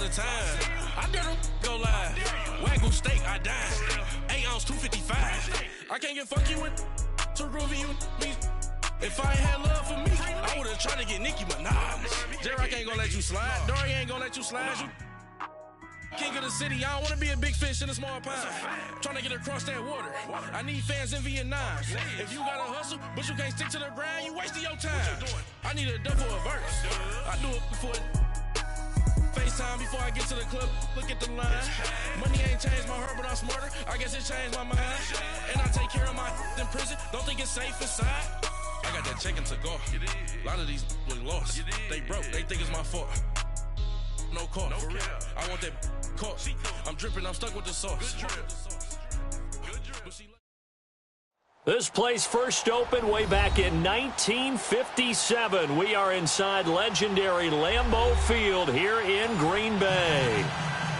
the time. I dare them go live. Wagyu steak, I dine. 8 ounce, 255. I can't get fuck you with too groovy you me. If I ain't had love for me, I would've tried to get Nicki Minaj. J-Rock ain't gonna let you slide. Dory ain't gonna let you slide. You king of the city, I don't wanna be a big fish in a small pond. Trying to get across that water. I need fans in Vietnam. If you gotta hustle, but you can't stick to the grind, you wasting your time. I need a double a verse. I do it before FaceTime before I get to the club. Look at the line. Money ain't changed my heart, but I'm smarter. I guess it changed my mind. And I take care of my in prison. Don't think it's safe inside. I got that check to go. A lot of these look lost. They broke. They think it's my fault. No call, for real. I want that caught. I'm dripping, I'm stuck with the sauce. This place first opened way back in 1957. We are inside legendary Lambeau Field here in Green Bay.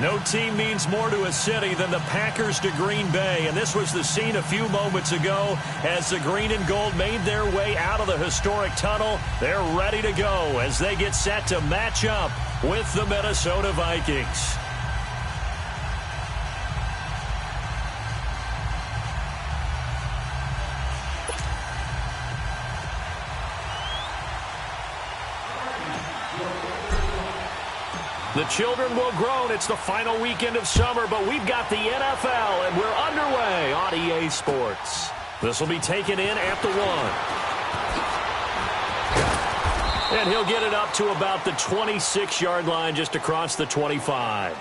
No team means more to a city than the Packers to Green Bay, and this was the scene a few moments ago as the green and gold made their way out of the historic tunnel. They're ready to go as they get set to match up with the Minnesota Vikings. The children will groan. It's the final weekend of summer, but we've got the NFL, and we're underway on EA Sports. This will be taken in at the 1. And he'll get it up to about the 26-yard line, just across the 25.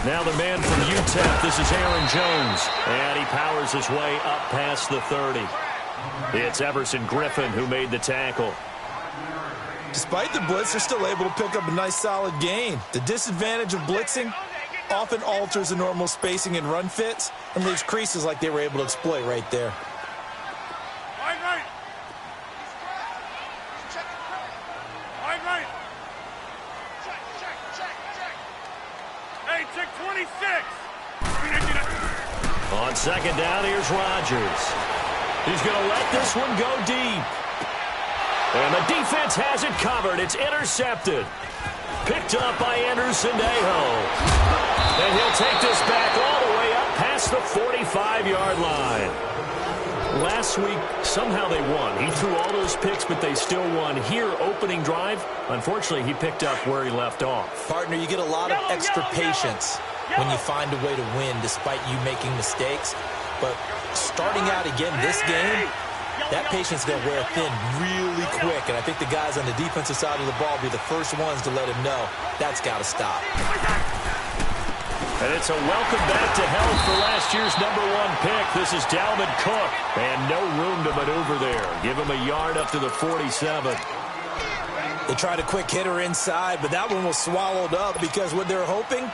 Now the man from UTEP, this is Aaron Jones, and he powers his way up past the 30. It's Everson Griffin who made the tackle. Despite the blitz, they're still able to pick up a nice solid gain. The disadvantage of blitzing often alters the normal spacing and run fits and leaves creases like they were able to exploit right there. On second down, here's Rodgers. He's going to let this one go deep. And the defense has it covered. It's intercepted. Picked up by Anderson Aho. And he'll take this back all the way up past the 45-yard line. Last week, somehow they won. He threw all those picks, but they still won. Here, opening drive, unfortunately, he picked up where he left off. Partner, you get a lot of extra patience when you find a way to win despite you making mistakes. But starting out again this game, that patience is going to wear thin really quick. And I think the guys on the defensive side of the ball will be the first ones to let him know that's got to stop. And it's a welcome back to health for last year's #1 pick. This is Dalvin Cook. And no room to maneuver there. Give him a yard up to the 47. They tried a quick hitter inside, but that one was swallowed up because what they're hoping,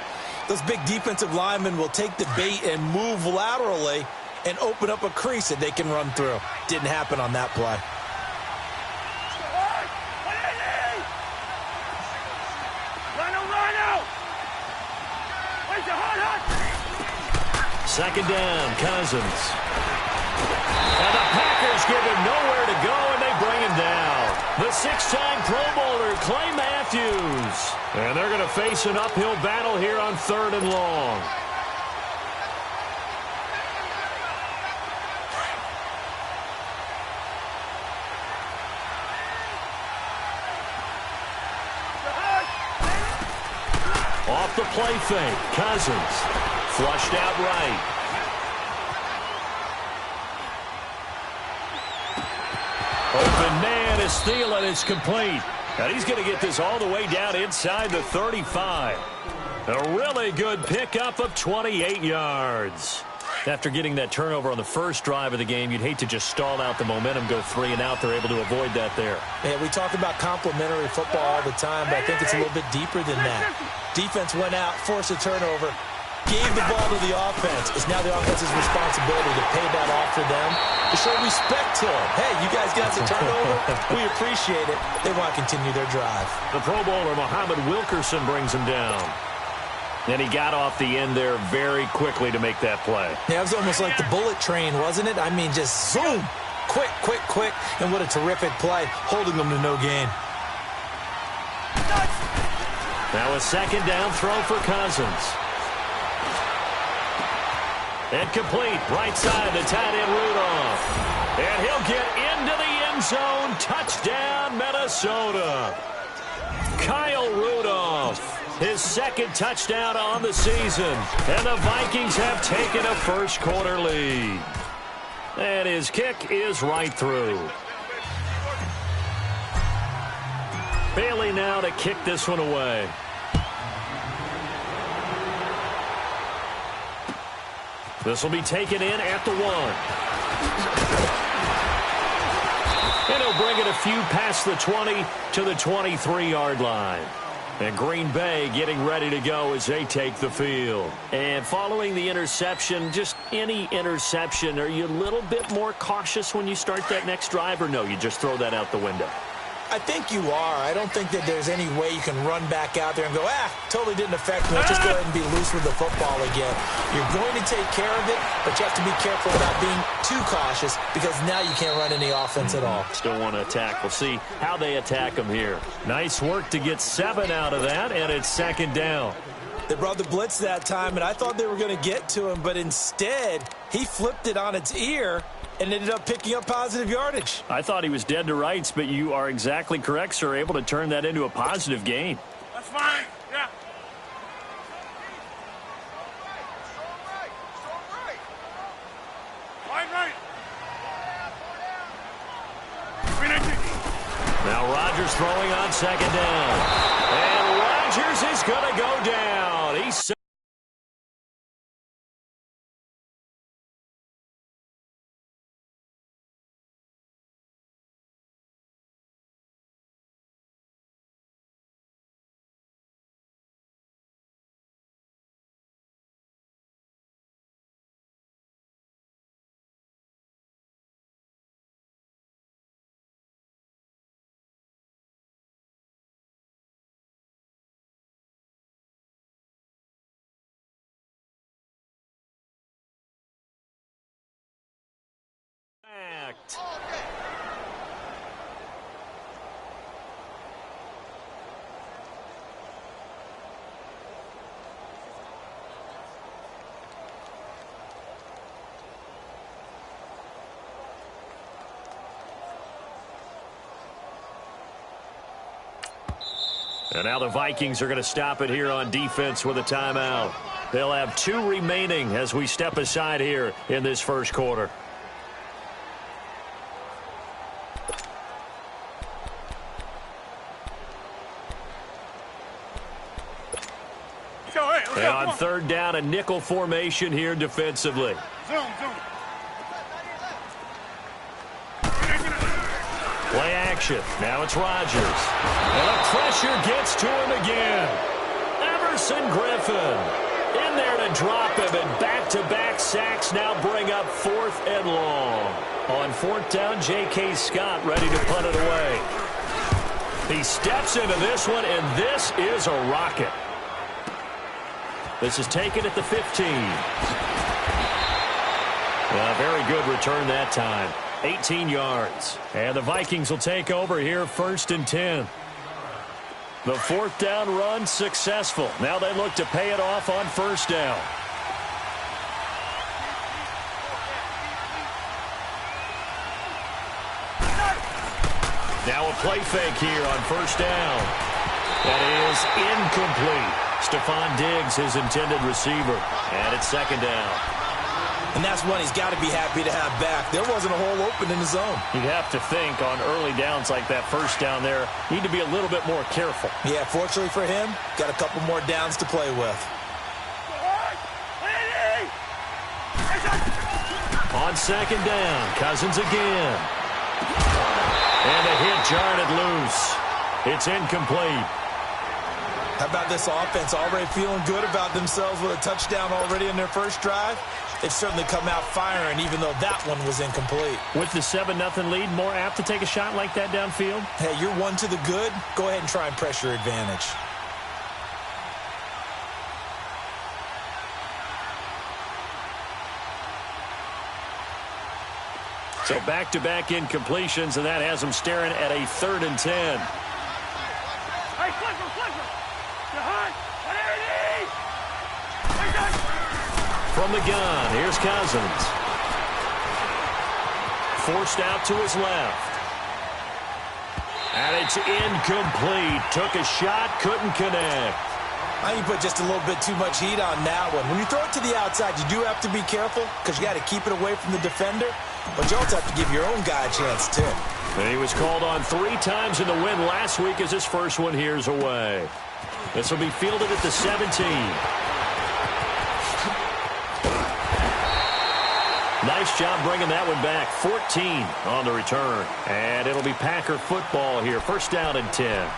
those big defensive linemen will take the bait and move laterally and open up a crease that they can run through. Didn't happen on that play. Second down, Cousins. And the Packers give him nowhere to go, and they bring him down. The 6-time Pro Bowler, Clay Matthews. And they're going to face an uphill battle here on 3rd and long. Off the play fake, Cousins. Flushed out right. Open man is Thielen. It's complete. And he's going to get this all the way down inside the 35. A really good pickup of 28 yards. After getting that turnover on the first drive of the game, you'd hate to just stall out the momentum, go 3 and out. They're able to avoid that there. Yeah, we talk about complementary football all the time, but I think it's a little bit deeper than that. Defense went out, forced a turnover, gave the ball to the offense. It's now the offense's responsibility to pay that off for them, to show respect to them. Hey, you guys got the turnover. We appreciate it. They want to continue their drive. The Pro Bowler, Muhammad Wilkerson, brings him down. And he got off the end there very quickly to make that play. Yeah, it was almost like the bullet train, wasn't it? I mean, just zoom. Quick, quick, quick. And what a terrific play, holding them to no gain. Now a second down throw for Cousins. And complete, right side to tight end Rudolph. And he'll get into the end zone. Touchdown, Minnesota. Kyle Rudolph, his second touchdown on the season. And the Vikings have taken a first-quarter lead. And his kick is right through. Bailey now to kick this one away. This will be taken in at the 1. And he'll bring it a few past the 20 to the 23-yard line. And Green Bay getting ready to go as they take the field. And following the interception, just any interception, are you a little bit more cautious when you start that next drive, or no, you just throw that out the window? I think you are. I don't think that there's any way you can run back out there and go, totally didn't affect me. Let's just go ahead and be loose with the football again. You're going to take care of it, but you have to be careful about being too cautious because now you can't run any offense at all. Still want to attack. We'll see how they attack them here. Nice work to get 7 out of that, and it's second down. They brought the blitz that time, and I thought they were going to get to him, but instead he flipped it on its ear and ended up picking up positive yardage. I thought he was dead to rights, but you are exactly correct, sir. Able to turn that into a positive gain. That's fine. Yeah. Now Rodgers throwing on second down. And Rodgers is going to go down. He's backed. And now the Vikings are going to stop it here on defense with a timeout. They'll have 2 remaining as we step aside here in this first quarter. And on third down, a nickel formation here defensively. Play action. Now it's Rodgers. And the pressure gets to him again. Everson Griffin in there to drop him, and back-to-back sacks now bring up 4th and long. On 4th down, J.K. Scott ready to punt it away. He steps into this one, and this is a rocket. This is taken at the 15. Very good return that time. 18 yards. And the Vikings will take over here 1st and 10. The 4th down run successful. Now they look to pay it off on 1st down. Now a play fake here on 1st down. That is incomplete. Stephon Diggs, his intended receiver. And it's 2nd down. And that's one he's got to be happy to have back. There wasn't a hole open in the zone. You'd have to think on early downs like that 1st down there, need to be a little bit more careful. Yeah, fortunately for him, got a couple more downs to play with. On second down, Cousins again. And a hit jarred it loose. It's incomplete. How about this offense already feeling good about themselves with a touchdown already in their first drive? They've certainly come out firing, even though that one was incomplete. With the 7-0 lead, more apt to take a shot like that downfield? Hey, you're one to the good. Go ahead and try and press your advantage. So back-to-back incompletions, and that has them staring at a 3rd and 10. Hey, Clifford! You hot? From the gun, here's Cousins. Forced out to his left. And it's incomplete. Took a shot, couldn't connect. I think you put just a little bit too much heat on that one. When you throw it to the outside, you do have to be careful because you got to keep it away from the defender. But you also have to give your own guy a chance, too. And he was called on 3 times in the win last week as his first one here's away. This will be fielded at the 17. Nice job bringing that one back. 14 on the return. And it'll be Packer football here. First down and 10.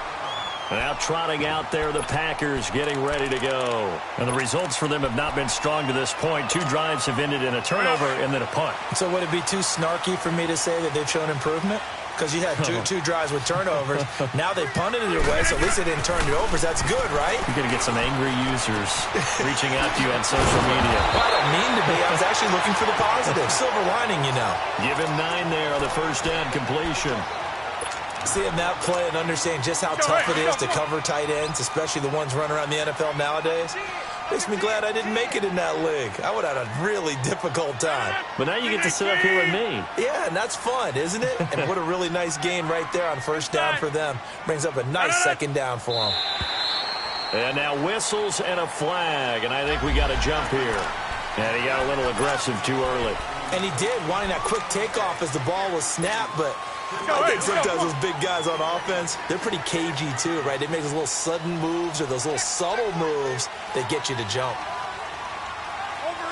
Now trotting out there, the Packers getting ready to go. And the results for them have not been strong to this point. 2 drives have ended in a turnover and then a punt. So would it be too snarky for me to say that they've shown improvement? Because you had two drives with turnovers. Now they punted it away, so at least they didn't turn it over. That's good, right? You're going to get some angry users reaching out to you on social media. Well, I don't mean to be. I was actually looking for the positive. Silver lining, you know. Give him 9 there on the first down completion. Seeing that play and understanding just how tough it is to cover tight ends, especially the ones running around the NFL nowadays, makes me glad I didn't make it in that league. I would have had a really difficult time. But now you get to sit up here with me. Yeah, and that's fun, isn't it? And what a really nice game right there on first down for them. Brings up a nice second down for them. And now whistles and a flag, and I think we got a jump here. And he got a little aggressive too early. And he did, wanting that quick takeoff as the ball was snapped, but I think sometimes those big guys on offense, they're pretty cagey too, right? They make those little sudden moves or those little subtle moves that get you to jump. Over.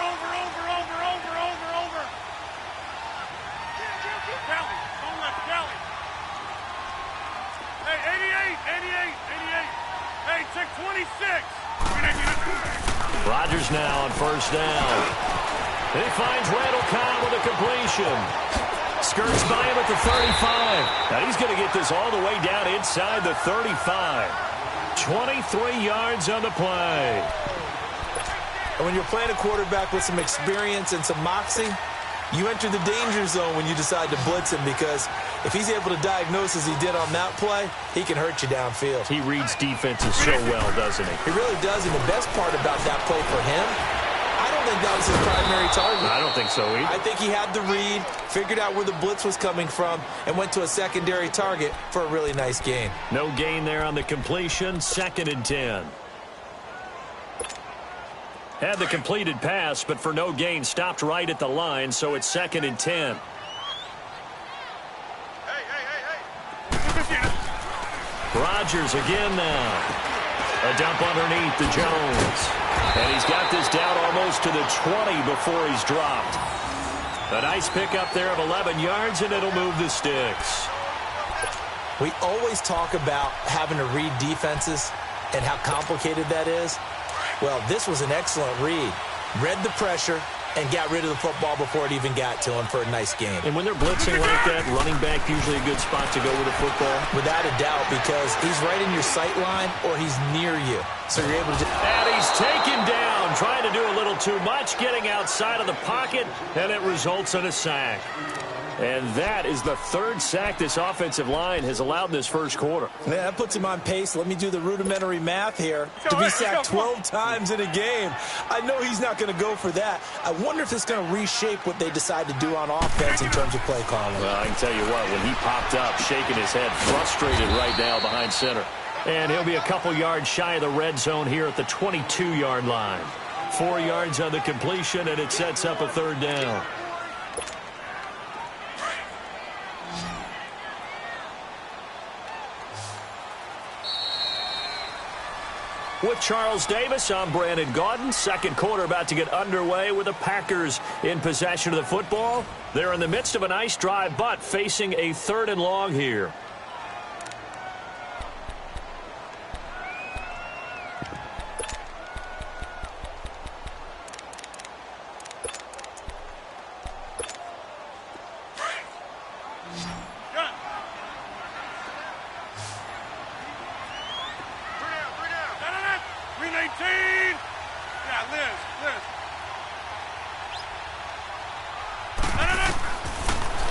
Kelly, don't let Kelly. Hey, 88. Hey, check 26. Rodgers now on first down. He finds Randall Cobb with a completion. Skirts by him at the 35. Now he's going to get this all the way down inside the 35. 23 yards on the play. And when you're playing a quarterback with some experience and some moxie, you enter the danger zone when you decide to blitz him, because if he's able to diagnose as he did on that play, he can hurt you downfield. He reads defenses so well, doesn't he? He really does, and the best part about that play for him, I don't think that was his primary target. I don't think so either. I think he had the read, figured out where the blitz was coming from, and went to a secondary target for a really nice gain. No gain there on the completion. 2nd and 10. Had the completed pass, but for no gain, stopped right at the line, so it's 2nd and 10. Rodgers again now. A dump underneath to Jones. And he's got this down almost to the 20 before he's dropped. A nice pickup there of 11 yards, and it'll move the sticks. We always talk about having to read defenses and how complicated that is. Well, this was an excellent read. Read the pressure and got rid of the football before it even got to him for a nice game. And when they're blitzing like that, running back usually a good spot to go with a football? Without a doubt, because he's right in your sight line or he's near you. So you're able to just... And he's taken down, trying to do a little too much, getting outside of the pocket, and it results in a sack. And that is the 3rd sack this offensive line has allowed in this first quarter. Yeah, that puts him on pace. Let me do the rudimentary math here. To be sacked 12 times in a game, I know he's not going to go for that. I wonder if it's going to reshape what they decide to do on offense in terms of play calling. Well, I can tell you what, when he popped up, shaking his head, frustrated right now behind center. And he'll be a couple yards shy of the red zone here at the 22-yard line. 4 yards on the completion, and it sets up a 3rd down. With Charles Davis, I'm Brandon Gaudin. Second quarter about to get underway with the Packers in possession of the football. They're in the midst of a nice drive, but facing a 3rd and long here.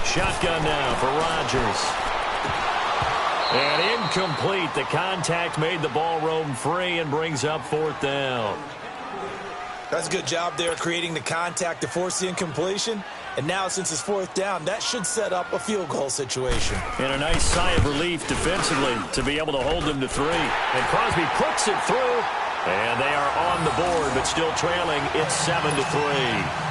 Shotgun now for Rodgers. And incomplete. The contact made the ball roam free and brings up 4th down. That's a good job there creating the contact to force the incompletion. And now since it's 4th down, that should set up a field goal situation. And a nice sigh of relief defensively to be able to hold them to 3. And Crosby puts it through. And they are on the board, but still trailing. It's 7-3.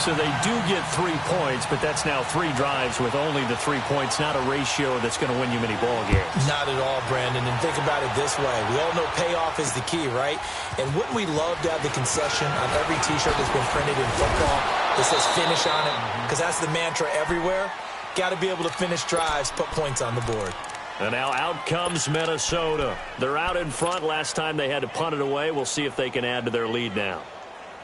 So they do get 3 points, but that's now 3 drives with only the 3 points, not a ratio that's going to win you many ball games. Not at all, Brandon. And think about it this way. We all know payoff is the key, right? And wouldn't we love to have the concession on every T-shirt that's been printed in football that says finish on it? Because that's the mantra everywhere. Got to be able to finish drives, put points on the board. And now out comes Minnesota. They're out in front. Last time they had to punt it away. We'll see if they can add to their lead now.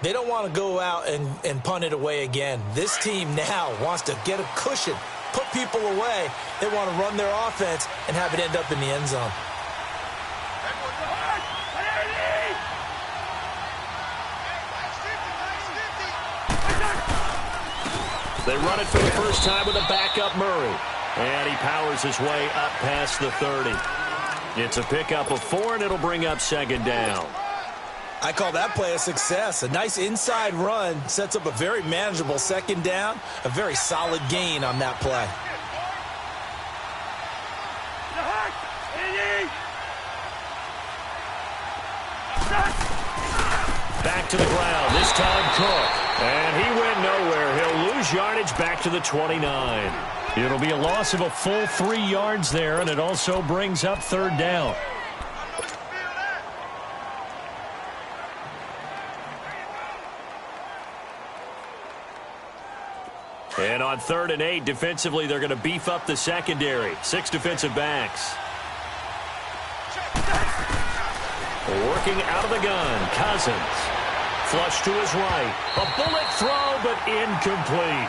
They don't want to go out and punt it away again. This team now wants to get a cushion, put people away. They want to run their offense and have it end up in the end zone. They run it for the first time with a backup Murray. And he powers his way up past the 30. It's a pickup of 4, and it'll bring up 2nd down. I call that play a success. A nice inside run sets up a very manageable 2nd down. A very solid gain on that play. Back to the ground, this time Cook. And he went nowhere. He'll lose yardage back to the 29. It'll be a loss of a full 3 yards there, and it also brings up 3rd down. And on 3rd and 8, defensively, they're going to beef up the secondary. 6 defensive backs. Working out of the gun, Cousins. Flush to his right. A bullet throw, but incomplete.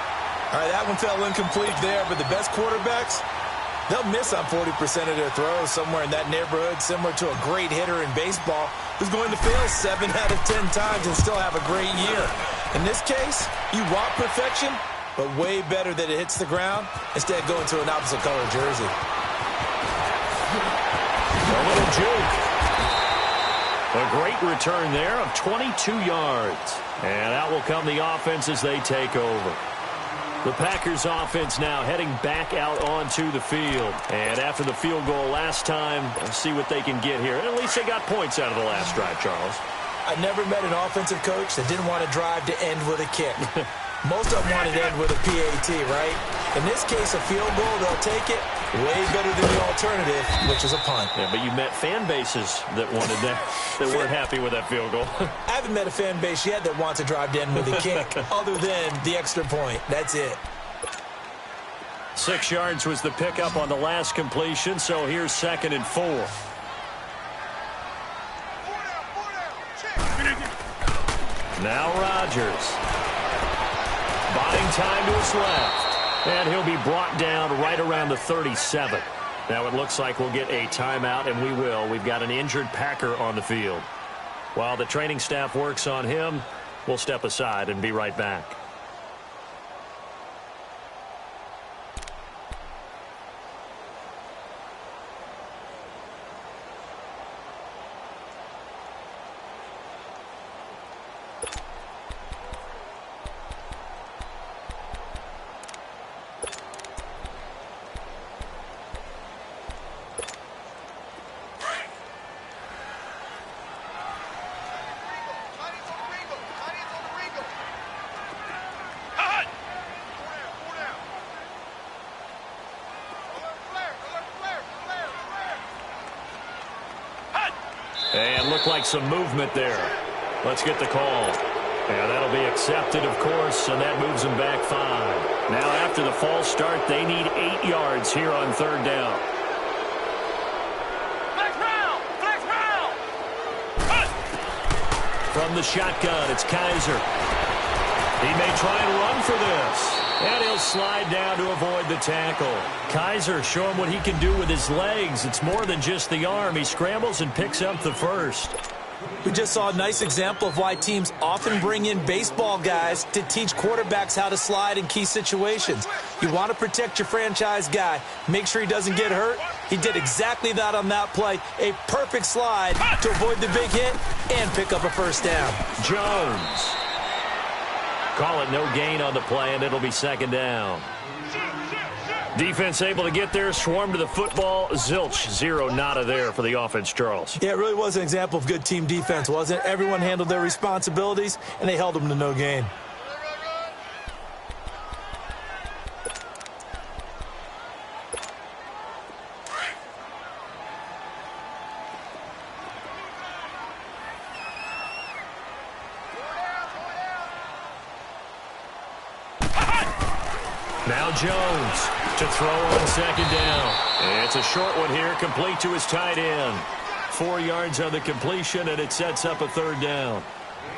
All right, that one fell incomplete there, but the best quarterbacks, they'll miss on 40% of their throws, somewhere in that neighborhood, similar to a great hitter in baseball who's going to fail 7 out of 10 times and still have a great year. In this case, you want perfection, but way better that it hits the ground instead of going to an opposite color jersey. A little juke. A great return there of 22 yards. And out will come the offense as they take over. The Packers offense now heading back out onto the field. And after the field goal last time, let's see what they can get here. At least they got points out of the last drive, Charles. I never met an offensive coach that didn't want to drive to end with a kick. Most of them wanted to end with a PAT, right? In this case, a field goal, they'll take it. Way better than the alternative, which is a punt. Yeah, but you met fan bases that wanted that, that weren't happy with that field goal. I haven't met a fan base yet that wants to drive to end with a kick, other than the extra point. That's it. 6 yards was the pickup on the last completion, so here's 2nd and 4. Now Rodgers. Buying time to his left. And he'll be brought down right around the 37. Now it looks like we'll get a timeout, and we will. We've got an injured Packer on the field. While the training staff works on him, we'll step aside and be right back. And looked like some movement there. Let's get the call. Yeah, that'll be accepted, of course, and that moves them back 5. Now, after the false start, they need 8 yards here on 3rd down. Flex round! Flex round! From the shotgun, it's Kaiser. He may try and run for this. And he'll slide down to avoid the tackle. Kaiser, show him what he can do with his legs. It's more than just the arm. He scrambles and picks up the first. We just saw a nice example of why teams often bring in baseball guys to teach quarterbacks how to slide in key situations. You want to protect your franchise guy. Make sure he doesn't get hurt. He did exactly that on that play. A perfect slide to avoid the big hit and pick up a first down. Jones. Call it no gain on the play, and it'll be 2nd down. Defense able to get there, swarm to the football. Zilch, 0 nada there for the offense, Charles. Yeah, it really was an example of good team defense, wasn't it? Everyone handled their responsibilities, and they held them to no gain. Now Jones to throw on 2nd down. And it's a short one here, complete to his tight end. 4 yards on the completion, and it sets up a 3rd down.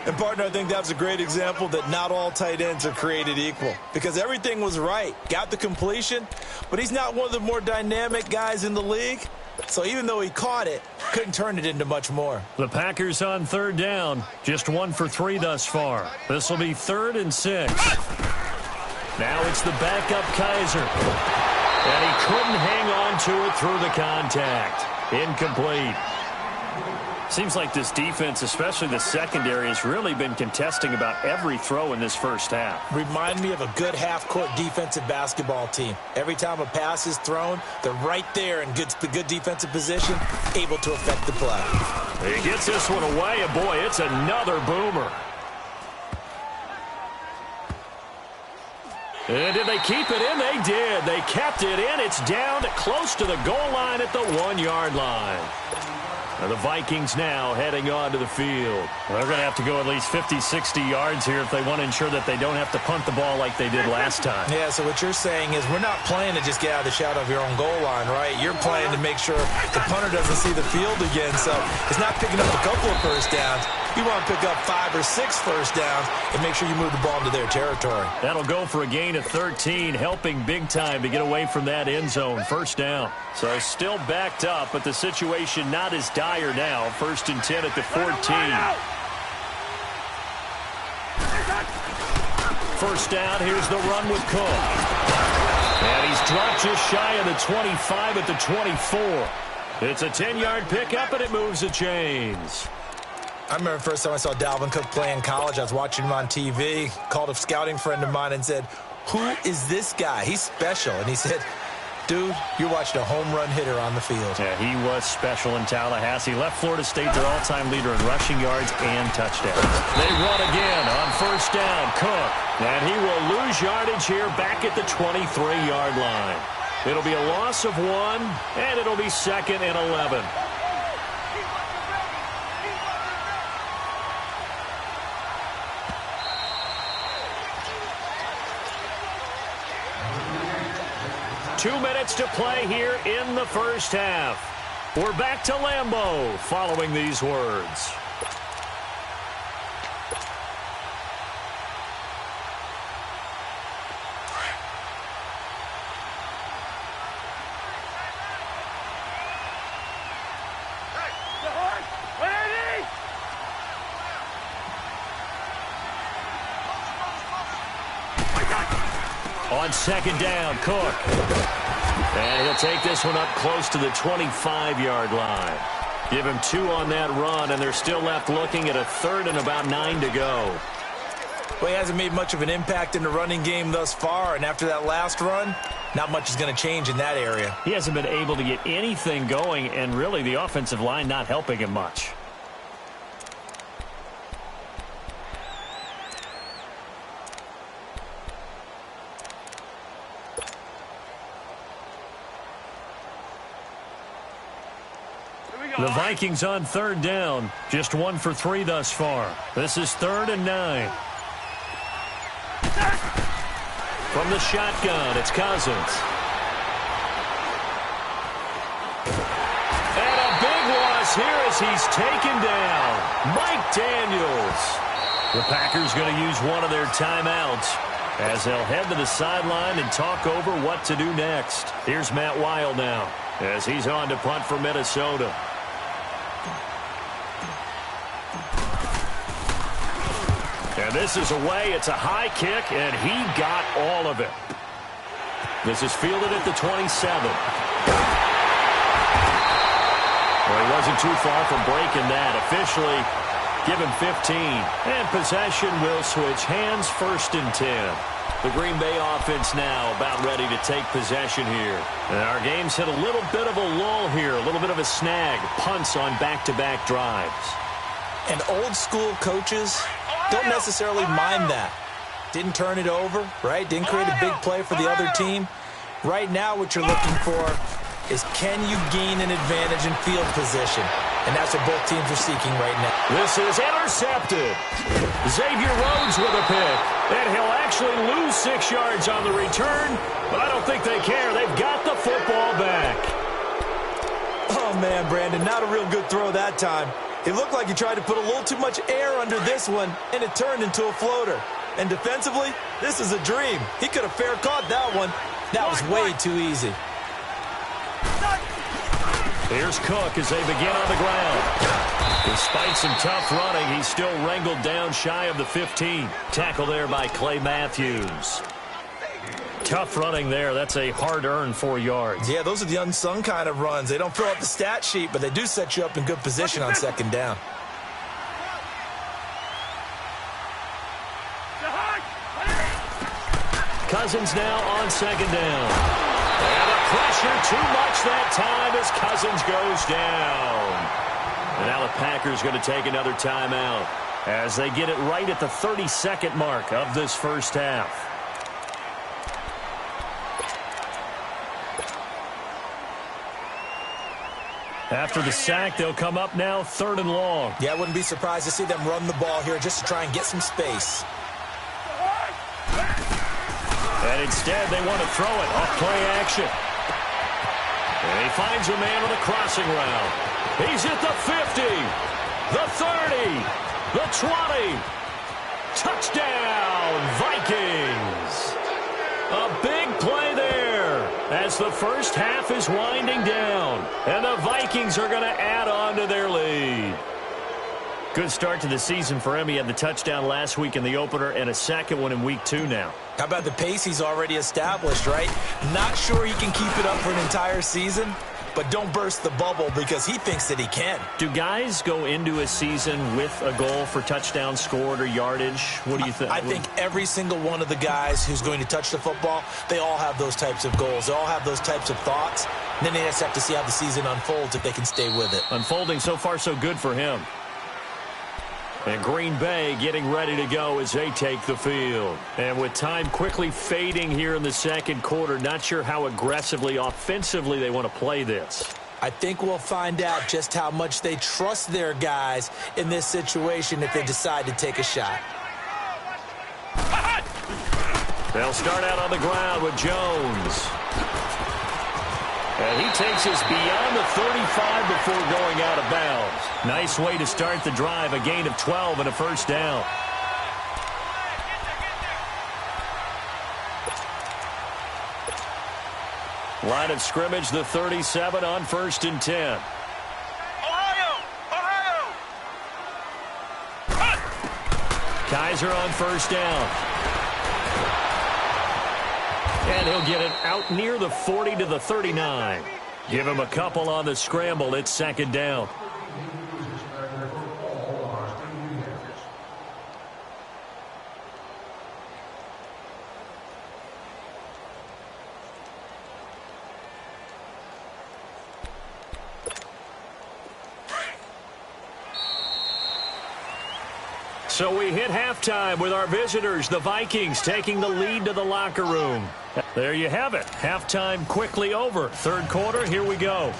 And, partner, I think that was a great example that not all tight ends are created equal because everything was right. Got the completion, but he's not one of the more dynamic guys in the league. So even though he caught it, couldn't turn it into much more. The Packers on 3rd down, just 1 for 3 thus far. This will be 3rd and 6. Now it's the backup Kaiser. And he couldn't hang on to it through the contact. Incomplete. Seems like this defense, especially the secondary, has really been contesting about every throw in this first half. Remind me of a good half-court defensive basketball team. Every time a pass is thrown, they're right there in good defensive position, able to affect the play. He gets this one away, and boy, it's another boomer. And did they keep it in? They did. They kept it in. It's down to close to the goal line at the 1-yard line. Now the Vikings now heading onto the field. They're going to have to go at least 50, 60 yards here if they want to ensure that they don't have to punt the ball like they did last time. Yeah, so what you're saying is we're not playing to just get out of the shadow of your own goal line, right? You're playing to make sure the punter doesn't see the field again. So it's not picking up a couple of first downs. You want to pick up 5 or 6 first downs and make sure you move the ball into their territory. That'll go for a gain of 13, helping big time to get away from that end zone. First down. So still backed up, but the situation not as dire now. 1st and 10 at the 14. First down, here's the run with Cook. And he's dropped just shy of the 25 at the 24. It's a 10-yard pickup, and it moves the chains. I remember the first time I saw Dalvin Cook play in college. I was watching him on TV, called a scouting friend of mine and said, "Who is this guy? He's special." And he said, "Dude, you're watching a home run hitter on the field." Yeah, he was special in Tallahassee. Left Florida State their all-time leader in rushing yards and touchdowns. They run again on first down. Cook. And he will lose yardage here back at the 23-yard line. It'll be a loss of 1, and it'll be 2nd and 11. Two minutes to play here in the first half. We're back to Lambeau following these words. On second down, Cook. And he'll take this one up close to the 25-yard line. Give him 2 on that run, and they're still left looking at a 3rd and about 9 to go. Well, he hasn't made much of an impact in the running game thus far, and after that last run, not much is going to change in that area. He hasn't been able to get anything going, and really the offensive line not helping him much. The Vikings on third down. Just 1 for 3 thus far. This is 3rd and 9. From the shotgun, it's Cousins. And a big loss here as he's taken down. Mike Daniels. The Packers going to use one of their timeouts as they'll head to the sideline and talk over what to do next. Here's Matt Weil now as he's on to punt for Minnesota. And this is away. It's a high kick, and he got all of it. This is fielded at the 27. Well, he wasn't too far from breaking that. Officially, give him 15. And possession will switch hands, 1st and 10. The Green Bay offense now about ready to take possession here. And our game's hit a little bit of a lull here, a little bit of a snag. Punts on back-to-back drives. And old-school coaches don't necessarily mind that. Didn't turn it over, right? Didn't create a big play for the other team. Right now what you're looking for is can you gain an advantage in field position? And that's what both teams are seeking right now. This is intercepted. Xavier Rhodes with a pick. And he'll actually lose 6 yards on the return, but I don't think they care. They've got the football back. Oh, man, Brandon, not a real good throw that time. It looked like he tried to put a little too much air under this one, and it turned into a floater. And defensively, this is a dream. He could have fair caught that one. That was way too easy. Here's Cook as they begin on the ground. Despite some tough running, he's still wrangled down shy of the 15. Tackle there by Clay Matthews. Tough running there. That's a hard-earned 4 yards. Yeah, those are the unsung kind of runs. They don't fill up the stat sheet, but they do set you up in good position on 2nd down. Cousins now on 2nd down. And the pressure too much that time as Cousins goes down. And now the Packers going to take another timeout as they get it right at the 32nd mark of this first half. After the sack, they'll come up now 3rd and long. Yeah, I wouldn't be surprised to see them run the ball here just to try and get some space. And instead, they want to throw it off play action. And he finds a man on the crossing route. He's at the 50, the 30, the 20. Touchdown, Vikings. A big play there as the first half is winding down. And the Vikings are going to add on to their lead. Good start to the season for him. He had the touchdown last week in the opener and a second one in week 2 now. How about the pace he's already established, right? Not sure he can keep it up for an entire season, but don't burst the bubble because he thinks that he can. Do guys go into a season with a goal for touchdowns scored or yardage? What do you think? I think every single one of the guys who's going to touch the football, they all have those types of goals. They all have those types of thoughts. And then they just have to see how the season unfolds if they can stay with it. Unfolding so far so good for him. And Green Bay getting ready to go as they take the field. And with time quickly fading here in the second quarter, not sure how aggressively, offensively they want to play this. I think we'll find out just how much they trust their guys in this situation if they decide to take a shot. They'll start out on the ground with Jones. And he takes us beyond the 35 before going out of bounds. Nice way to start the drive, a gain of 12 and a first down. Line of scrimmage, the 37 on 1st and 10. Kaiser on first down. And he'll get it out near the 40 to the 39. Give him a couple on the scramble. It's 2nd down. So we hit halftime with our visitors, the Vikings, taking the lead to the locker room. There you have it. Halftime quickly over. Third quarter, here we go.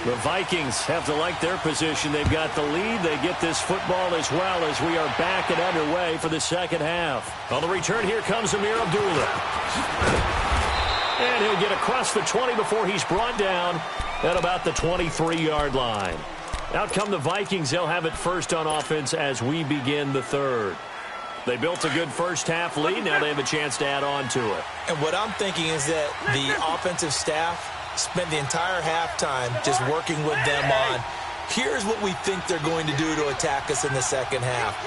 The Vikings have to like their position. They've got the lead. They get this football as well as we are back and underway for the second half. On the return, here comes Amir Abdullah. And he'll get across the 20 before he's brought down at about the 23-yard line. Out come the Vikings. They'll have it first on offense as we begin the third. They built a good first-half lead. Now they have a chance to add on to it. And what I'm thinking is that the offensive staff spent the entire halftime just working with them on, here's what we think they're going to do to attack us in the second half.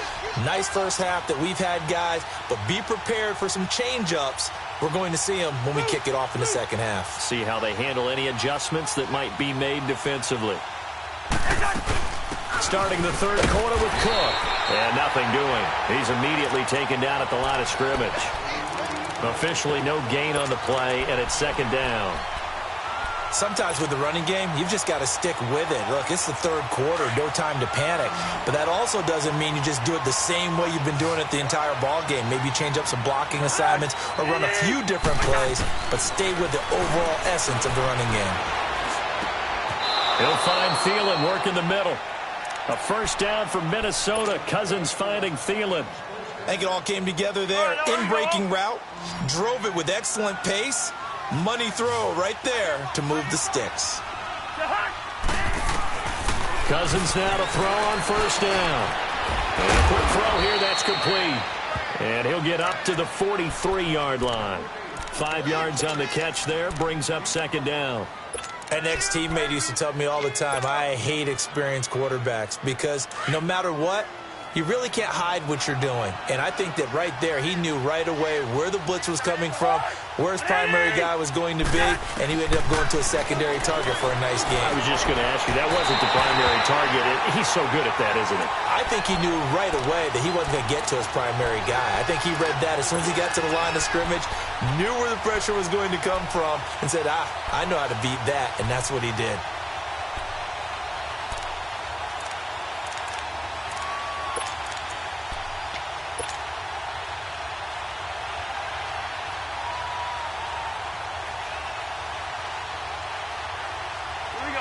Nice first half that we've had, guys, but be prepared for some change-ups. We're going to see them when we kick it off in the second half. See how they handle any adjustments that might be made defensively. Starting the third quarter with Cook. And nothing doing. He's immediately taken down at the line of scrimmage. Officially no gain on the play, and it's second down. Sometimes with the running game, you've just got to stick with it. Look, it's the third quarter, no time to panic. But that also doesn't mean you just do it the same way you've been doing it the entire ball game. Maybe change up some blocking assignments or run a few different plays, but stay with the overall essence of the running game. He'll find Thielen, work in the middle. A first down for Minnesota. Cousins finding Thielen. I think it all came together there. In-breaking route, drove it with excellent pace. Money throw right there to move the sticks. Cousins now to throw on first down. And a quick throw here, that's complete. And he'll get up to the 43-yard line. 5 yards on the catch there, brings up second down. An ex-teammate used to tell me all the time, I hate experienced quarterbacks because no matter what, you really can't hide what you're doing. And I think that right there, he knew right away where the blitz was coming from, where his primary guy was going to be, and he ended up going to a secondary target for a nice game. I was just going to ask you, that wasn't the primary target. He's so good at that, isn't it? I think he knew right away that he wasn't going to get to his primary guy. I think he read that as soon as he got to the line of scrimmage, knew where the pressure was going to come from, and said, I know how to beat that, and that's what he did.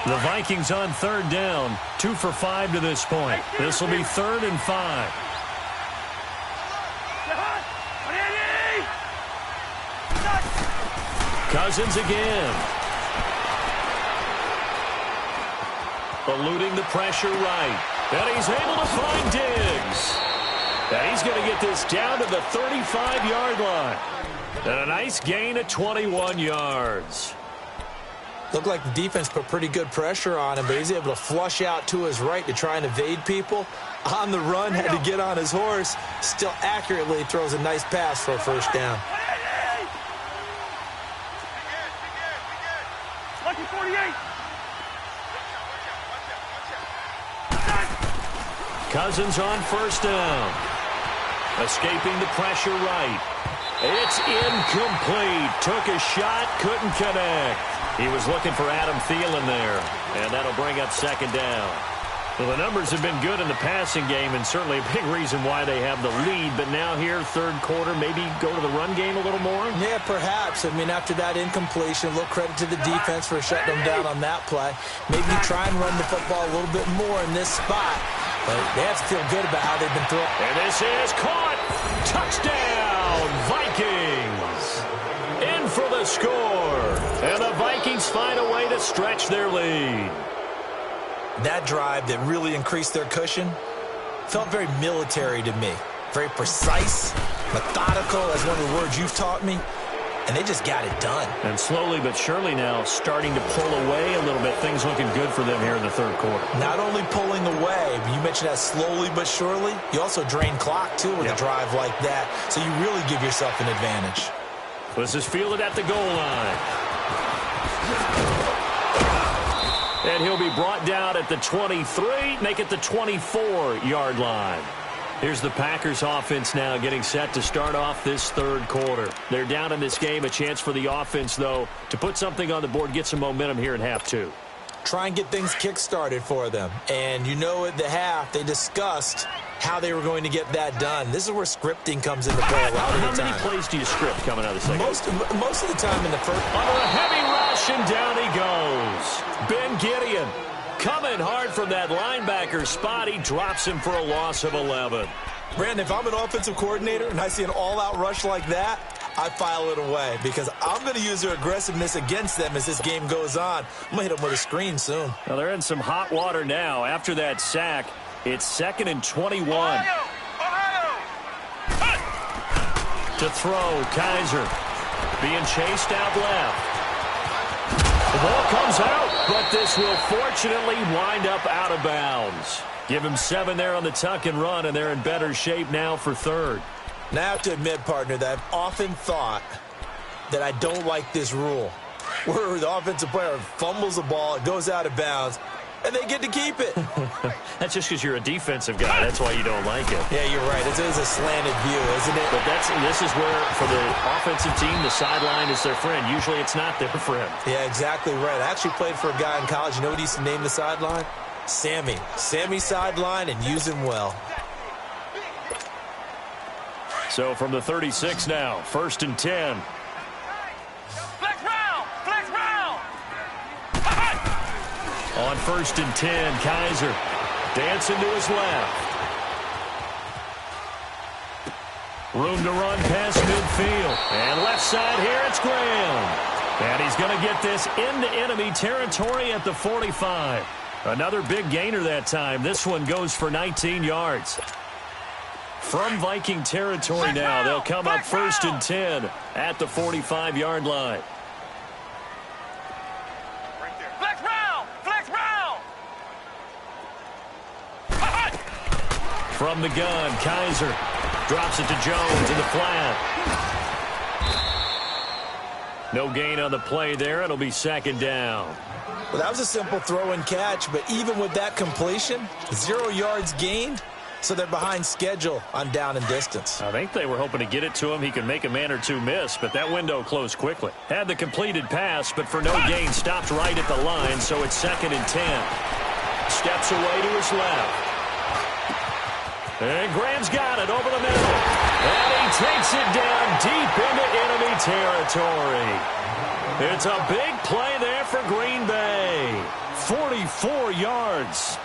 The Vikings on third down, 2 for 5 to this point. This will be 3rd and 5. Cousins again. Eluding the pressure right. And he's able to find Diggs. And he's going to get this down to the 35-yard line. And a nice gain of 21 yards. Looked like the defense put pretty good pressure on him, but he's able to flush out to his right to try and evade people. On the run, had to get on his horse. Still accurately throws a nice pass for a first down. Cousins on first down. Escaping the pressure right. It's incomplete. Took a shot, couldn't connect. He was looking for Adam Thielen there, and that'll bring up second down. Well, the numbers have been good in the passing game, and certainly a big reason why they have the lead. But now here, third quarter, maybe go to the run game a little more? Yeah, perhaps. I mean, after that incompletion, a little credit to the defense for shutting them down on that play. Maybe try and run the football a little bit more in this spot. But they have to feel good about how they've been throwing. And this is caught. Touchdown, Vikings. In for the score. And the Vikings find a way to stretch their lead. That drive that really increased their cushion felt very military to me. Very precise, methodical, as one of the words you've taught me. And they just got it done. And slowly but surely now starting to pull away a little bit. Things looking good for them here in the third quarter. Not only pulling away, but you mentioned that slowly but surely. You also drain clock, too, with a drive like that. So you really give yourself an advantage. This is fielded at the goal line. And he'll be brought down at the 23, make it the 24-yard line. Here's the Packers offense now getting set to start off this third quarter. They're down in this game. A chance for the offense, though, to put something on the board, get some momentum here in half two. Try and get things kick-started for them. And you know at the half, they discussed how they were going to get that done. This is where scripting comes into play a lot of the time. How many plays do you script coming out of the second? Most of the time in the first. Under a heavy rush, and down he goes. Ben Gideon Coming hard from that linebacker spot. He drops him for a loss of 11. Brandon, if I'm an offensive coordinator and I see an all-out rush like that, I file it away because I'm going to use their aggressiveness against them as this game goes on. I'm going to hit them with a screen soon. Well, they're in some hot water now. After that sack, it's 2nd and 21. To throw, Kaiser being chased out left. The ball comes out, but this will fortunately wind up out of bounds. Give him 7 there on the tuck and run, and they're in better shape now for 3rd. Now I have to admit, partner, that I've often thought that I don't like this rule, where the offensive player fumbles the ball, it goes out of bounds, and they get to keep it. That's just because you're a defensive guy. That's why you don't like it. Yeah, you're right. It is a slanted view, isn't it? But this is where, for the offensive team, the sideline is their friend. Usually it's not their friend. Yeah, exactly right. I actually played for a guy in college. You know what he used to name the sideline? Sammy. Sammy sideline, and use him well. So from the 36 now, 1st and 10. Flex round! Flex round! On 1st and 10, Kaiser dancing to his left. Room to run past midfield. And left side here, it's Graham. And he's going to get this into enemy territory at the 45. Another big gainer that time. This one goes for 19 yards. From Viking territory now, they'll come up 1st and 10 at the 45-yard line. Flex round! Flex round! From the gun, Kaiser drops it to Jones in the flat. No gain on the play there. It'll be 2nd down. Well, that was a simple throw and catch, but even with that completion, 0 yards gained, so they're behind schedule on down and distance. I think they were hoping to get it to him. He could make a man or two miss, but that window closed quickly. Had the completed pass, but for no gain, stopped right at the line, so it's 2nd and 10. Steps away to his left. And Graham's got it over the middle. And he takes it down deep into enemy territory. It's a big play there for Green Bay. 44 yards.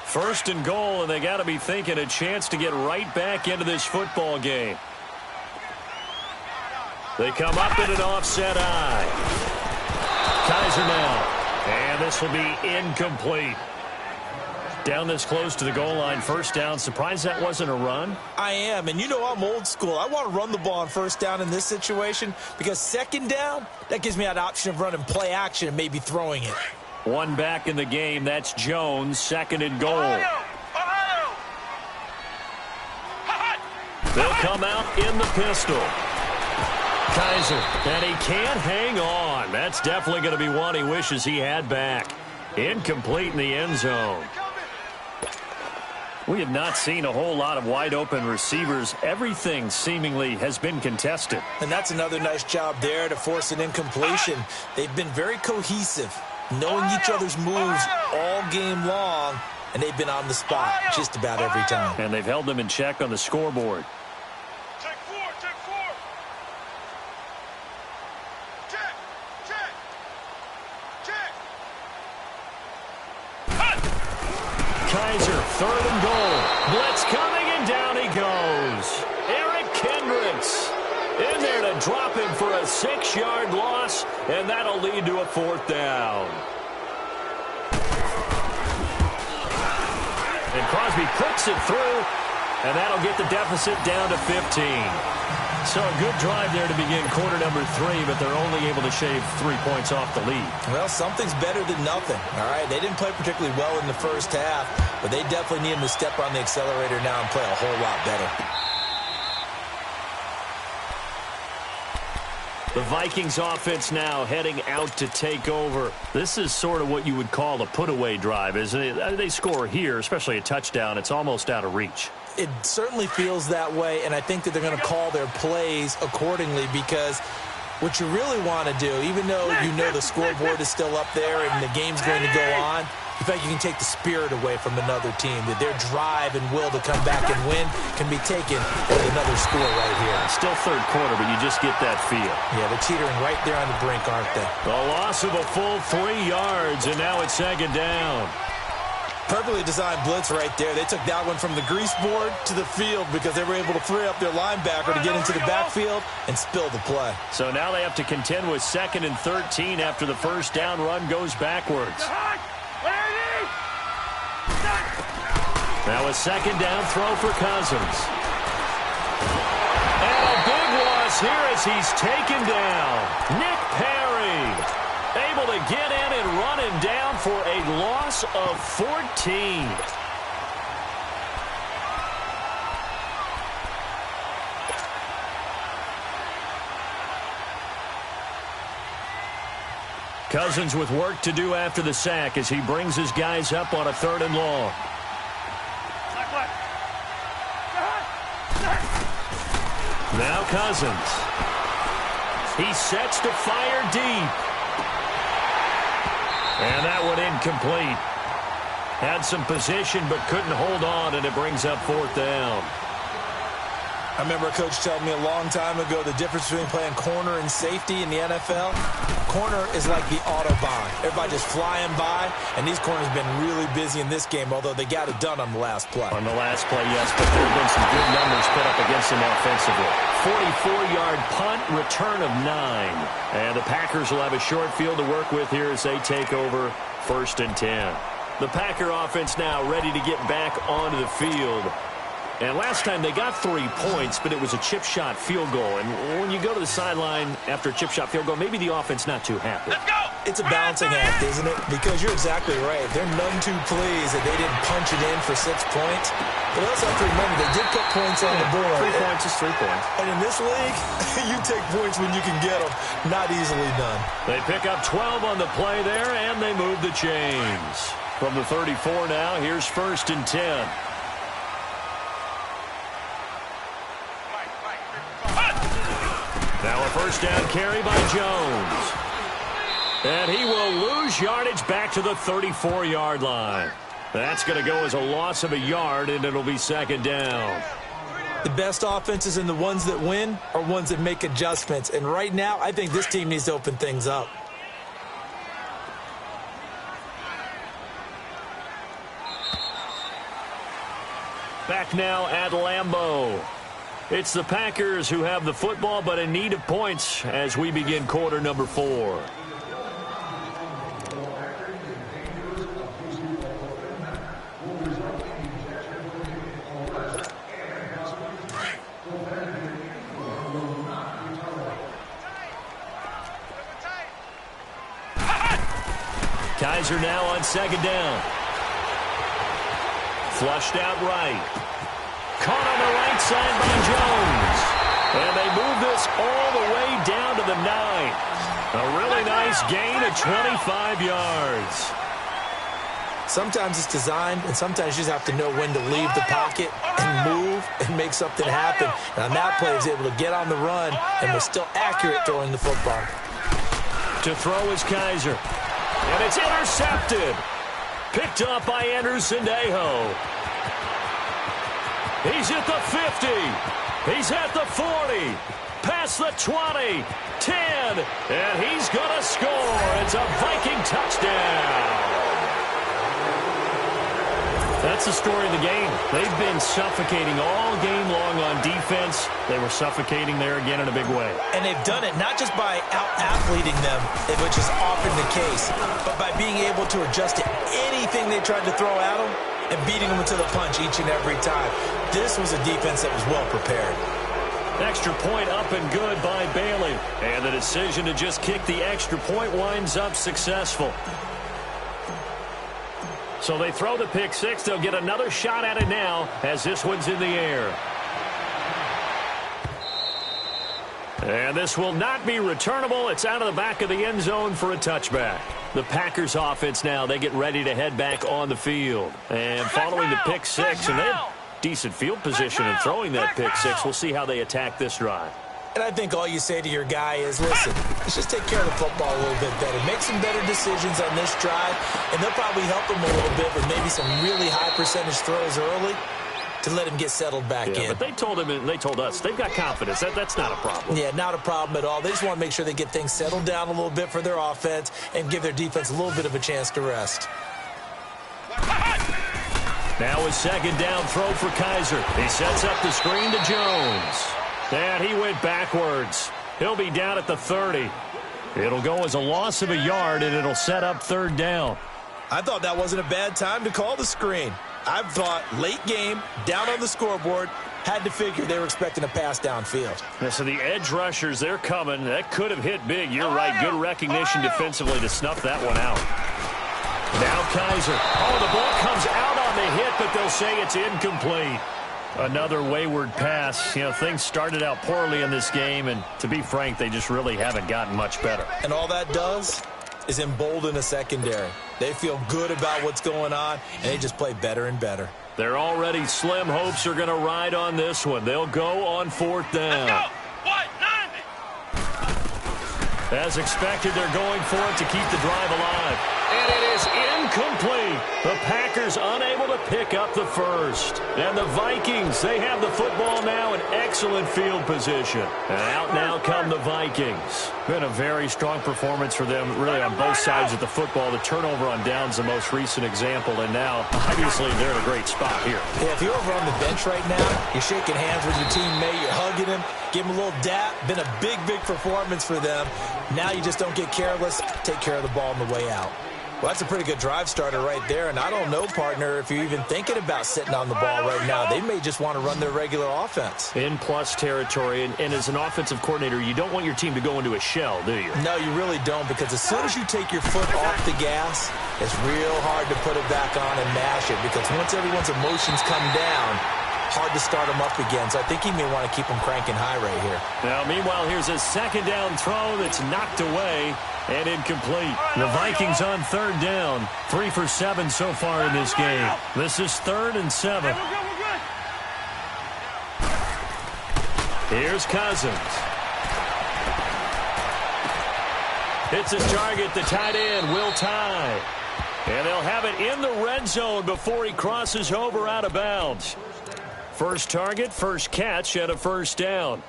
First and goal, and they got to be thinking a chance to get right back into this football game. They come up in an offset eye. Kaiser now. And this will be incomplete. Down this close to the goal line, 1st down. Surprised that wasn't a run? I am, and you know I'm old school. I want to run the ball on 1st down in this situation because 2nd down, that gives me that option of running play action and maybe throwing it. One back in the game. That's Jones, 2nd and goal. They'll come out in the pistol. Kaiser, and he can't hang on. That's definitely going to be one he wishes he had back. Incomplete in the end zone. We have not seen a whole lot of wide-open receivers. Everything seemingly has been contested. And that's another nice job there to force an incompletion. They've been very cohesive, knowing each other's moves all game long, and they've been on the spot just about every time. And they've held them in check on the scoreboard. Check 4, check 4. Kaiser, 3rd and goal. Blitz coming, and down he goes. Eric Kendricks in there to drop him for a 6-yard loss, and that'll lead to a 4th down. And Crosby puts it through, and that'll get the deficit down to 15. So a good drive there to begin quarter number 3, but they're only able to shave 3 points off the lead. Well, something's better than nothing, all right? They didn't play particularly well in the 1st half, but they definitely need them to step on the accelerator now and play a whole lot better. The Vikings offense now heading out to take over. This is sort of what you would call a put-away drive, isn't it? They score here, especially a touchdown. It's almost out of reach. It certainly feels that way, and I think that they're going to call their plays accordingly because what you really want to do, even though you know the scoreboard is still up there and the game's going to go on, In fact, you can take the spirit away from another team. That their drive and will to come back and win can be taken with another score right here. Still third quarter, but you just get that feel. Yeah, they're teetering right there on the brink, aren't they? A loss of a full 3 yards, and now it's second down. Perfectly designed blitz right there. They took that one from the grease board to the field because they were able to free up their linebacker to get into the backfield and spill the play. So now they have to contend with 2nd and 13 after the first down run goes backwards. Now a second down throw for Cousins. And a big loss here as he's taken down. Nick Perry able to get in and run him down for a loss of 14. Cousins with work to do after the sack as he brings his guys up on a 3rd and long. Now Cousins. He sets to fire deep. And that one incomplete. Had some position but couldn't hold on, and it brings up 4th down. I remember a coach telling me a long time ago the difference between playing corner and safety in the NFL. Corner is like the Autobahn. Everybody just flying by, and these corners have been really busy in this game, although they got it done on the last play. On the last play, yes, but there have been some good numbers put up against them offensively. 44-yard punt, return of 9. And the Packers will have a short field to work with here as they take over 1st and 10. The Packer offense now ready to get back onto the field. And last time they got 3 points, but it was a chip shot field goal. And when you go to the sideline after a chip shot field goal, maybe the offense not too happy. Let's go! It's a balancing act, isn't it? Because you're exactly right. They're none too pleased that they didn't punch it in for 6 points. But also have to remember, they did put points on the board. 3 points is 3 points. And in this league, you take points when you can get them. Not easily done. They pick up 12 on the play there, and they move the chains. From the 34 now, here's 1st and 10. Now a first down carry by Jones. And he will lose yardage back to the 34-yard line. That's going to go as a loss of a yard, and it'll be 2nd down. The best offenses and the ones that win are ones that make adjustments. And right now, I think this team needs to open things up. Back now at Lambeau. It's the Packers who have the football, but in need of points as we begin quarter number 4. Kaiser now on 2nd down. Flushed out right. Caught on the right side by Jones. And they move this all the way down to the 9. A really nice gain of 25 yards. Sometimes it's designed, and sometimes you just have to know when to leave the pocket and move and make something happen. And on that play, he was able to get on the run and was still accurate throwing the football. To throw is Kaiser. And it's intercepted. Picked up by Anderson-Dejo. He's at the 50. He's at the 40. Past the 20. 10. And he's going to score. It's a Viking touchdown. That's the story of the game. They've been suffocating all game long on defense. They were suffocating there again in a big way. And they've done it not just by out-athleting them, which is often the case, but by being able to adjust to anything they tried to throw at them and beating them to the punch each and every time. This was a defense that was well prepared. Extra point up and good by Bailey. And the decision to just kick the extra point winds up successful. So they throw the pick six. They'll get another shot at it now as this one's in the air. And this will not be returnable. It's out of the back of the end zone for a touchback. The Packers offense now, they get ready to head back on the field. And following the pick six, and they have decent field position in throwing that pick six. We'll see how they attack this drive. And I think all you say to your guy is, listen, let's just take care of the football a little bit better. Make some better decisions on this drive, and they'll probably help him a little bit with maybe some really high percentage throws early to let him get settled back in. But they told him and they told us they've got confidence. That's not a problem. Yeah, not a problem at all. They just want to make sure they get things settled down a little bit for their offense and give their defense a little bit of a chance to rest. Now a second down throw for Kaiser. He sets up the screen to Jones. And he went backwards. He'll be down at the 30. It'll go as a loss of a yard, and it'll set up third down. I thought that wasn't a bad time to call the screen. I thought late game, down on the scoreboard, had to figure they were expecting a pass downfield. Yeah, so the edge rushers, they're coming. That could have hit big. You're right. Good recognition defensively to snuff that one out. Now Kaiser. Oh, the ball comes out on the hit, but they'll say it's incomplete. Another wayward pass. You know, things started out poorly in this game, and to be frank, they just really haven't gotten much better. And all that does is embolden a secondary. They feel good about what's going on, and they just play better and better. Their already slim hopes are going to ride on this one. They'll go on fourth down. Let's go. What? 90. As expected, they're going for it to keep the drive alive. And it is incomplete. The Packers unable to pick up the first. And the Vikings, they have the football now in excellent field position. And out now come the Vikings. Been a very strong performance for them, really on both sides of the football. The turnover on downs the most recent example. And now, obviously, they're in a great spot here. Yeah, if you're over on the bench right now, you're shaking hands with your teammate, you're hugging him, give him a little dap. Been a big, big performance for them. Now you just don't get careless. Take care of the ball on the way out. Well, that's a pretty good drive starter right there, and I don't know, partner, if you're even thinking about sitting on the ball right now. They may just want to run their regular offense. In plus territory, and as an offensive coordinator, you don't want your team to go into a shell, do you? No, you really don't, because as soon as you take your foot off the gas, it's real hard to put it back on and mash it, because once everyone's emotions come down, hard to start them up again. So I think he may want to keep them cranking high right here. Now, meanwhile, here's a second down throw that's knocked away and incomplete. The Vikings on third down. 3 for 7 so far in this game. This is 3rd and 7. Here's Cousins. Hits his target, the tight end, Will Tye. And they'll have it in the red zone before he crosses over out of bounds. First target, first catch, and a first down.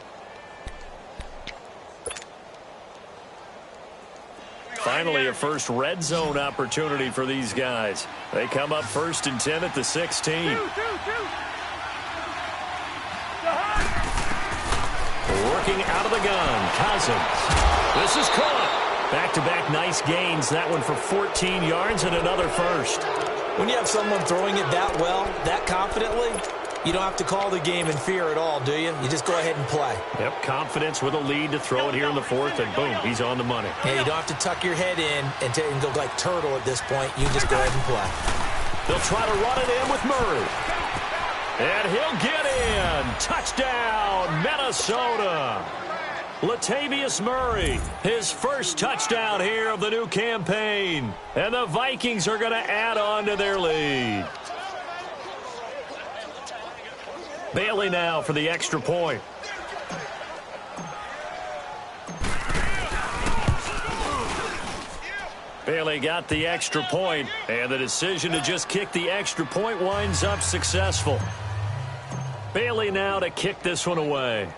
Finally, a first red zone opportunity for these guys. They come up 1st and 10 at the 16. Working out of the gun, Cousins. This is caught. Back-to-back nice gains. That one for 14 yards and another first. When you have someone throwing it that well, that confidently, you don't have to call the game in fear at all, do you? You just go ahead and play. Yep, confidence with a lead to throw it here in the 4th, and boom, he's on the money. Yeah, you don't have to tuck your head in and go like turtle at this point. You just go ahead and play. They'll try to run it in with Murray. And he'll get in. Touchdown, Minnesota. Latavius Murray, his first touchdown here of the new campaign. And the Vikings are going to add on to their lead. Bailey now for the extra point. Bailey got the extra point, and the decision to just kick the extra point winds up successful. Bailey now to kick this one away.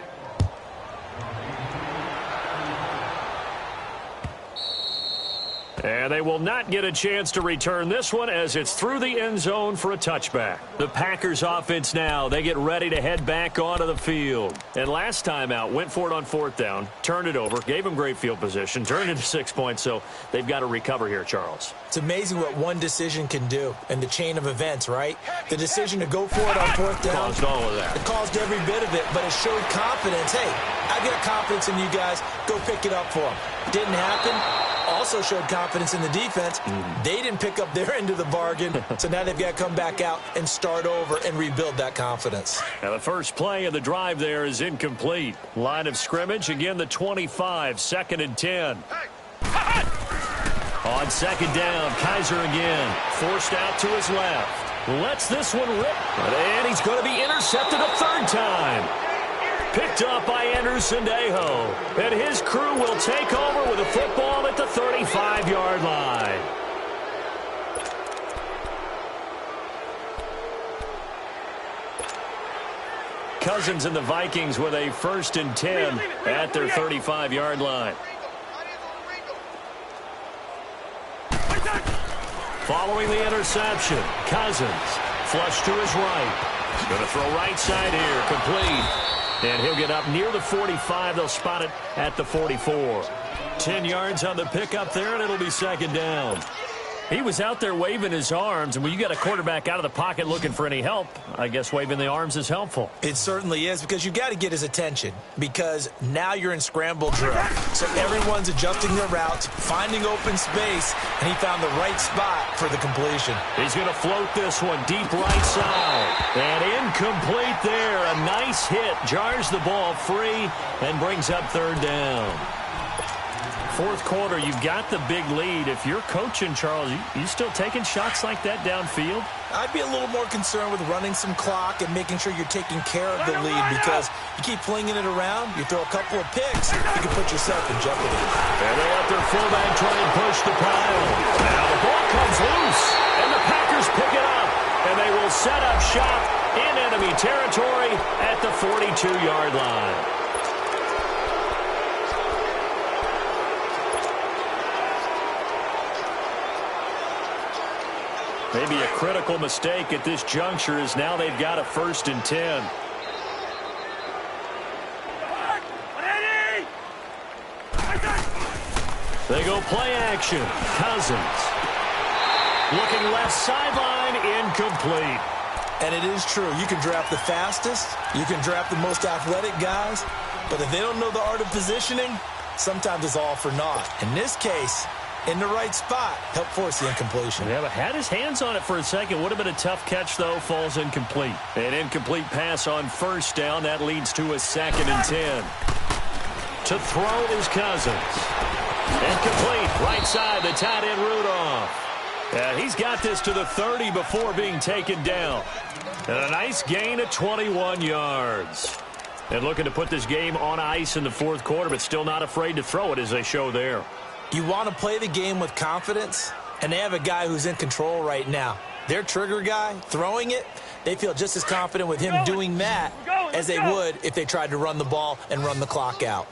And they will not get a chance to return this one as it's through the end zone for a touchback. The Packers offense now, they get ready to head back onto the field. And last time out, went for it on 4th down, turned it over, gave them great field position, turned it to 6 points, so they've got to recover here, Charles. It's amazing what one decision can do in the chain of events, right? The decision to go for it on 4th down. Caused all of that. It caused every bit of it, but it showed confidence. Hey, I got confidence in you guys. Go pick it up for them. Didn't happen. Also showed confidence in the defense. They didn't pick up their end of the bargain, so now they've got to come back out and start over and rebuild that confidence. Now the first play of the drive there is incomplete. Line of scrimmage, again the 25, 2nd and 10. On second down, Kaiser again, forced out to his left. Lets this one rip, and he's going to be intercepted a 3rd time. picked up by Anderson-Dejo. And his crew will take over with a football at the 35-yard line. Cousins and the Vikings with a 1st and 10 at their 35-yard line. Following the interception, Cousins flush to his right. He's going to throw right side here, complete. And he'll get up near the 45. They'll spot it at the 44. 10 yards on the pickup there, and it'll be 2nd down. He was out there waving his arms, and when you got a quarterback out of the pocket looking for any help, I guess waving the arms is helpful. It certainly is, because you got to get his attention, because now you're in scramble drill. So everyone's adjusting their routes, finding open space, and he found the right spot for the completion. He's going to float this one deep right side. And incomplete there. A nice hit. Jars the ball free and brings up 3rd down. 4th quarter, you've got the big lead. If you're coaching, Charles, you still taking shots like that downfield? I'd be a little more concerned with running some clock and making sure you're taking care of the lead, because you keep flinging it around, you throw a couple of picks, you can put yourself in jeopardy. And they let their fullback try and push the pile. Now the ball comes loose, and the Packers pick it up, and they will set up shop in enemy territory at the 42-yard line. Maybe a critical mistake at this juncture is now they've got a 1st and 10. They go play action. Cousins. Looking left sideline, incomplete. And it is true. You can draft the fastest. You can draft the most athletic guys. But if they don't know the art of positioning, sometimes it's all for naught. In this case, in the right spot, help force the incompletion. Yeah, but had his hands on it for a second. Would have been a tough catch, though. Falls incomplete. An incomplete pass on 1st down. That leads to a 2nd and 10. To throw is Cousins. Incomplete. Right side, the tight end Rudolph. He's got this to the 30 before being taken down. And a nice gain of 21 yards. And looking to put this game on ice in the 4th quarter, but still not afraid to throw it, as they show there. You want to play the game with confidence, and they have a guy who's in control right now. Their trigger guy, throwing it, they feel just as confident with him doing that as they would if they tried to run the ball and run the clock out.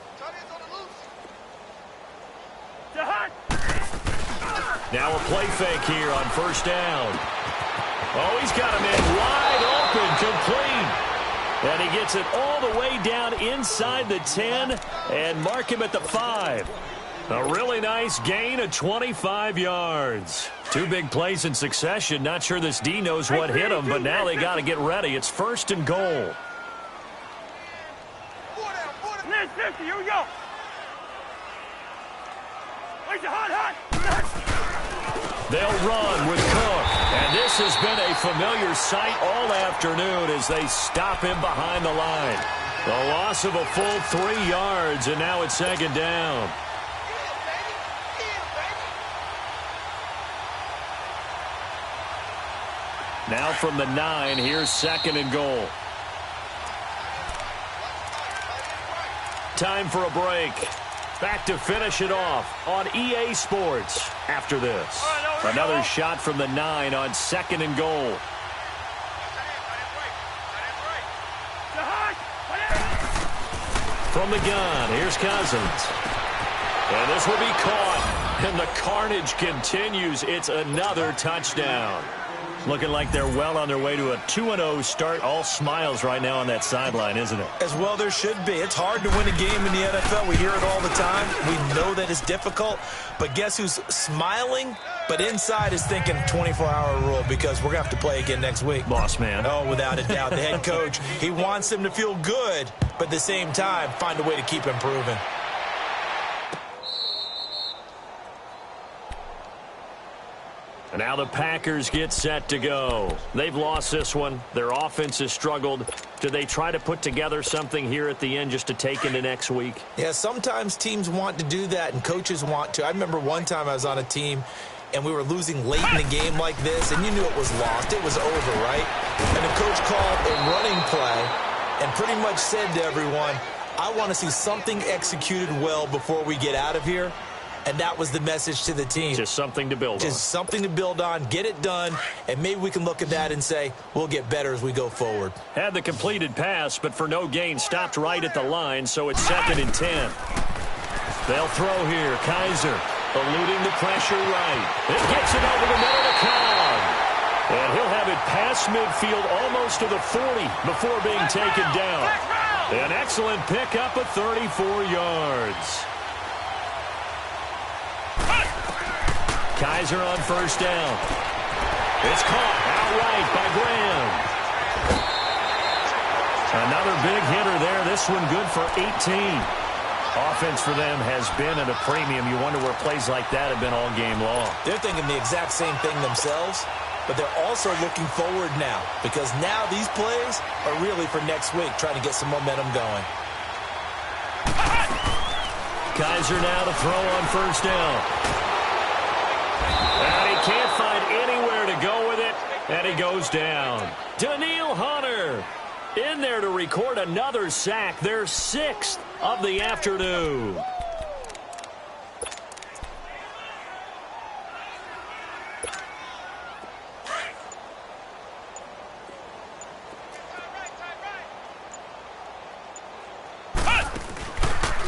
Now a play fake here on 1st down. Oh, he's got him in wide open, complete. And he gets it all the way down inside the 10 and mark him at the 5. A really nice gain of 25 yards. 2 big plays in succession. Not sure this D knows what hit him, but now they got to get ready. It's 1st and goal. Here we go. They'll run with Cook. And this has been a familiar sight all afternoon as they stop him behind the line. The loss of a full 3 yards, and now it's 2nd down. Now from the 9, here's 2nd and goal. Time for a break. Back to finish it off on EA Sports after this. Another shot from the 9 on 2nd and goal. From the gun, here's Cousins. And this will be caught. And the carnage continues. It's another touchdown. Looking like they're well on their way to a 2-0 start. All smiles right now on that sideline, isn't it? As well there should be. It's hard to win a game in the NFL. We hear it all the time. We know that it's difficult. But guess who's smiling? But inside is thinking 24-hour rule, because we're going to have to play again next week. Boss man. Oh, without a doubt. The head coach, he wants them to feel good, but at the same time, find a way to keep improving. And now the Packers get set to go. They've lost this one. Their offense has struggled. Do they try to put together something here at the end just to take into next week? Yeah, sometimes teams want to do that and coaches want to. I remember one time I was on a team and we were losing late in the game like this, and you knew it was lost. It was over, right? And the coach called a running play, and pretty much said to everyone, I want to see something executed well before we get out of here. And that was the message to the team. Just something to build on. Just something to build on, get it done, and maybe we can look at that and say, we'll get better as we go forward. Had the completed pass, but for no gain, stopped right at the line, so it's 2nd and 10. They'll throw here. Kaiser eluding the pressure right. It gets it over the middle to Cobb. And he'll have it past midfield almost to the 40 before being taken down. An excellent pickup of 34 yards. Kaiser on 1st down. It's caught outright by Graham. Another big hitter there. This one good for 18. Offense for them has been at a premium. You wonder where plays like that have been all game long. They're thinking the exact same thing themselves, but they're also looking forward now because now these plays are really for next week, trying to get some momentum going. Kaiser now to throw on 1st down. And he can't find anywhere to go with it, and he goes down. Daniil Hunter in there to record another sack, their 6th of the afternoon.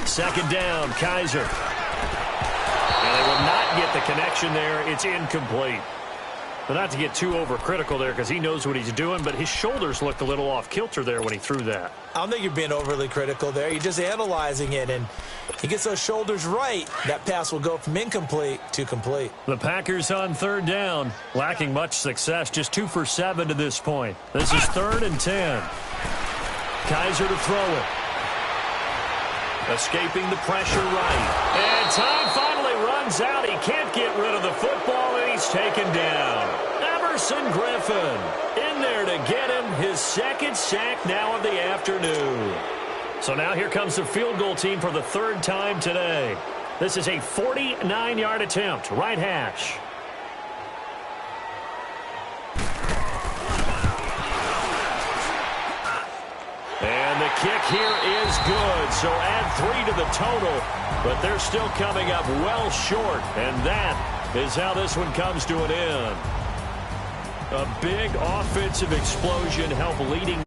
Second down, Kaiser. And they will not get the connection there. It's incomplete. But not to get too overcritical there because he knows what he's doing, but his shoulders looked a little off kilter there when he threw that. I don't think you're being overly critical there. You're just analyzing it, and he gets those shoulders right. That pass will go from incomplete to complete. The Packers on 3rd down, lacking much success, just 2 for 7 to this point. This is 3rd and 10. Kaiser to throw it. Escaping the pressure right. And time finally runs out. He can't get rid of the football, and he's taken down. Emerson Griffin in there to get him his 2nd sack now of the afternoon. So now here comes the field goal team for the 3rd time today. This is a 49-yard attempt, right hash. And the kick here is good, so add 3 to the total, but they're still coming up well short, and that is how this one comes to an end. A big offensive explosion helped leading